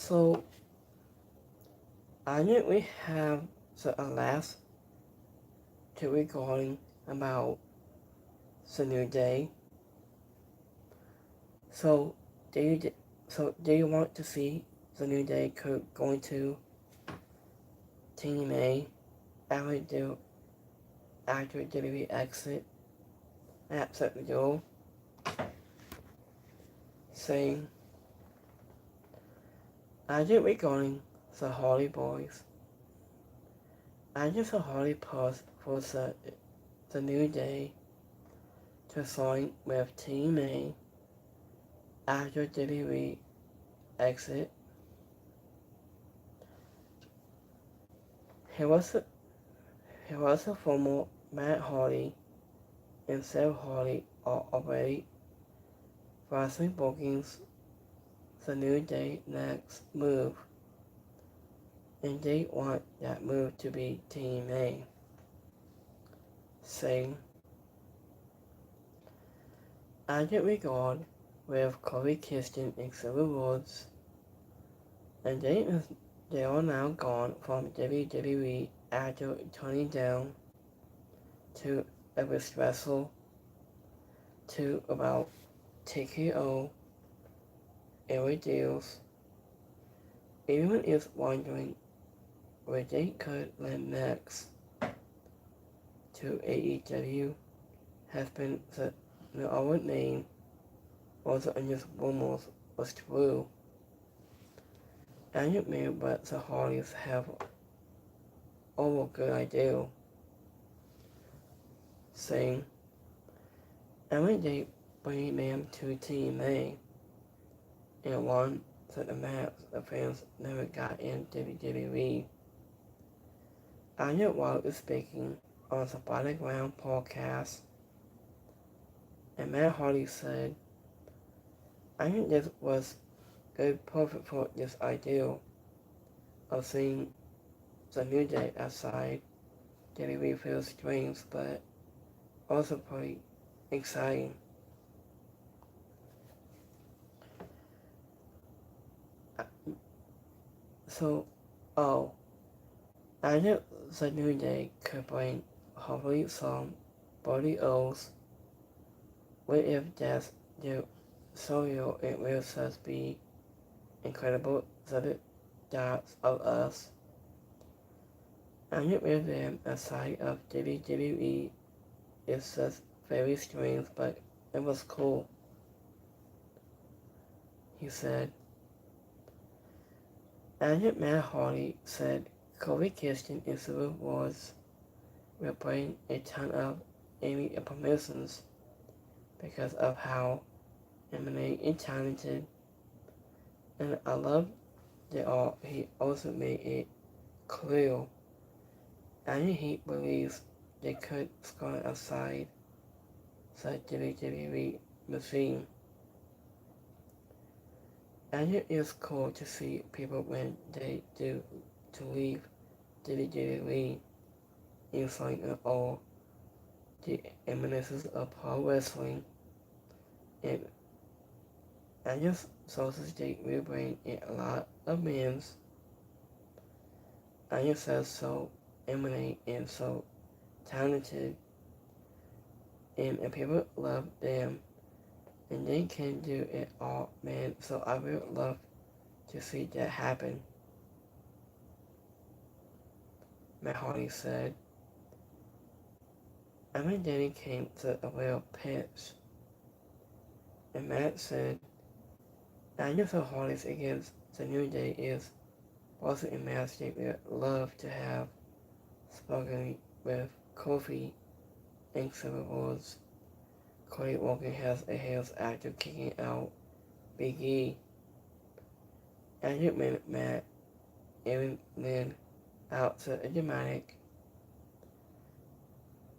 So I think we have the last two recording about the new day. So do you do you want to see the new day going to TNA after WWE exit at the door saying I think regarding the Hardy Boys. I just a Hardy post for the new day to sign with TNA after WWE exit. He was a, he was a former Matt Hardy and Seth Hardy are already wrestling bookings the new day next move, and they want that move to be TNA. Saying, I get regard with Kofi Kingston and Silver Woods, and they are now gone from WWE after turning down to a wrestle to about TKO, every deals. Everyone is wondering where they could land next. To AEW has been the other name also in this rumors was true. I admit but the Hardys have all a good idea. Saying, every day bringing them to TNA and one that the match the fans never got in WWE. Anya Wild is speaking on the Battleground podcast, and Matt Hardy said, I think this was good perfect for this idea of seeing the New Day outside WWE feels strange but also pretty exciting. So, oh, I think the New Day could bring hopefully some body O's. What if that's the Sorio it will just be incredible the dots of us. And with them aside of WWE is just very strange but it was cool. He said. Agent Matt Hardy said Kofi Kingston and Silver Wars will bring a ton of Amy promotions because of how eminent and talented, and I love that all he also made it clear and he believes they could score outside the WWE machine. And it is cool to see people when they do to leave WWE inside of all the eminences of pro wrestling, and I just Social State will bring in a lot of men's. I just says so eminent and so talented, and people love them, and they can do it all, man. So I would love to see that happen. Matt Hardy said. And my daddy came to a real pitch, and Matt said, I know the hardest against the New Day is also a match they would love to have spoken with Kofi and Silver Wars. Cody Walker has a heels after kicking out Big E. And it made Matt even then out to a dramatic.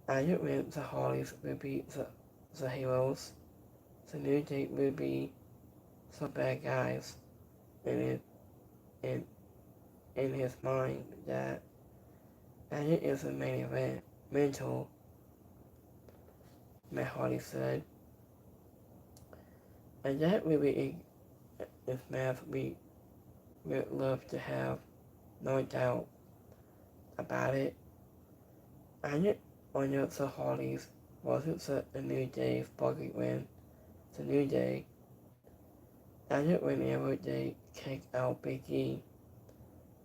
I just meant the Hardys would be the heroes. The New Day would be some bad guys. And in his mind that it is a main event. Mental, Matt Hardy said. And that will be if math be would love to have, no doubt about it. I knew one of the Hardys wasn't the New Day's buggy when the New Day, and it whenever they kicked out Big E,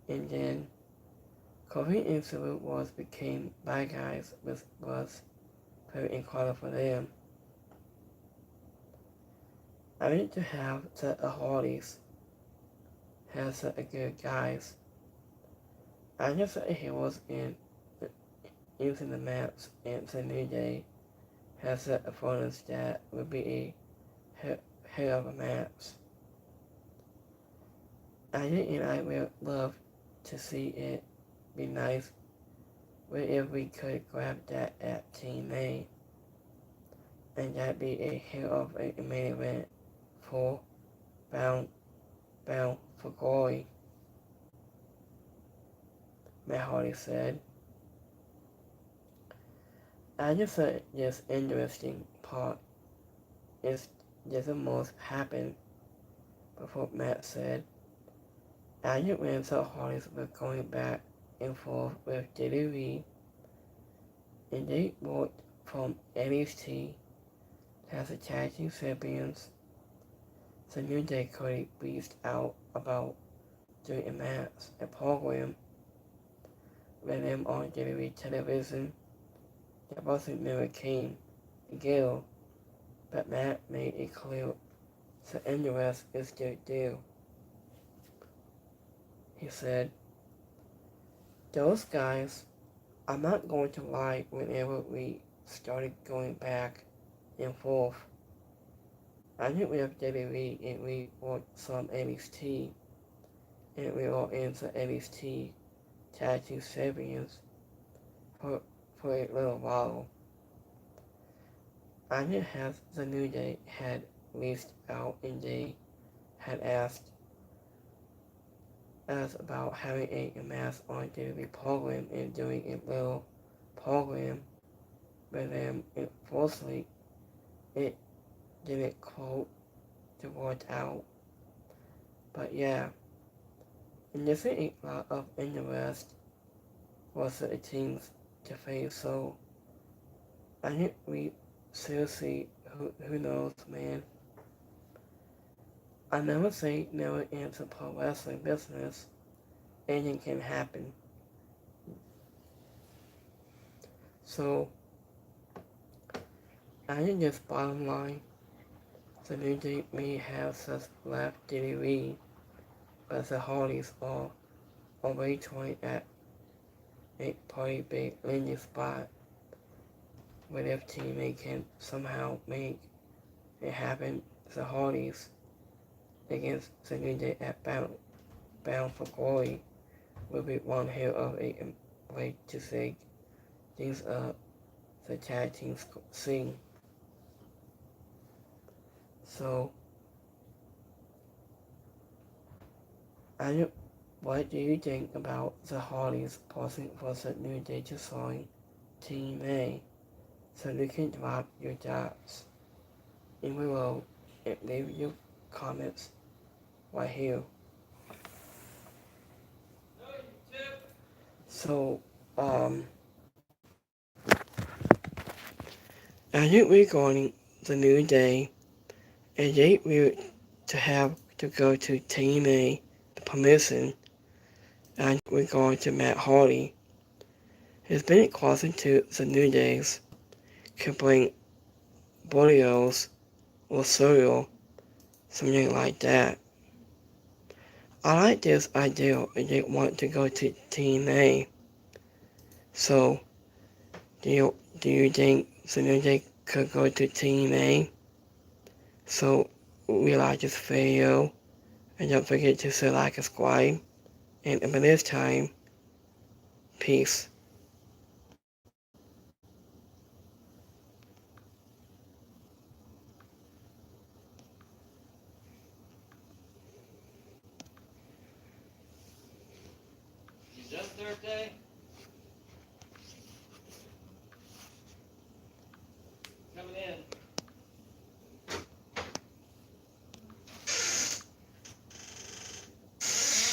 and then Kofi and Sabu was became bad guys, which was very incredible for them. I need to have the Hardys has the good guys. I just the heroes in using the maps and the New Day has the opponents that would be a head of the maps. I would love to see it be nice if we could grab that at TNA, and that'd be a hell of a main event for bound for glory, Matt Hardy said. I just thought this interesting part is just the most happened before Matt said. I just when the Hardys were going back and forth with WWE, and they worked from NXT as the tag team champions. The New Day could reached out about doing a match, a program with them on WWE television. That wasn't never came together, but Matt made it clear the interest is their deal. He said, those guys, I'm not going to lie, whenever we started going back and forth, I knew we have WWE and we worked some NXT, and we were in the NXT tag team champions for a little while. I knew have the New Day had reached out and they had asked us about having a match on WWE program and doing a little program with them. Unfortunately, it didn't quote to work out. But yeah, and there's a lot of interest for the teams to face, so I think we seriously, who knows, man. I never say never in the pro wrestling business. Anything can happen. So, I think this bottom line, the New Day may have just left WWE, but the Hardys are already trying at a pretty big landing spot where if TNA can somehow make it happen, the Hardys against the New Day at Bound for Glory will be one hell of a way to say things up the tag team scene. So, what do you think about the Hardys pausing for the New Day to join TNA? So you can drop your doubts in below and leave your comments right here. So, I think regarding the New Day, and they were to have to go to TNA the permission, and regard to Matt Hardy, has been causing to the New Days could bring burritos or cereal, something like that. I like this idea if they want to go to TNA. So, do you think the New Day could go to TNA? So, we like this video, and don't forget to say like and subscribe, and until this time, peace. Is that Thursday?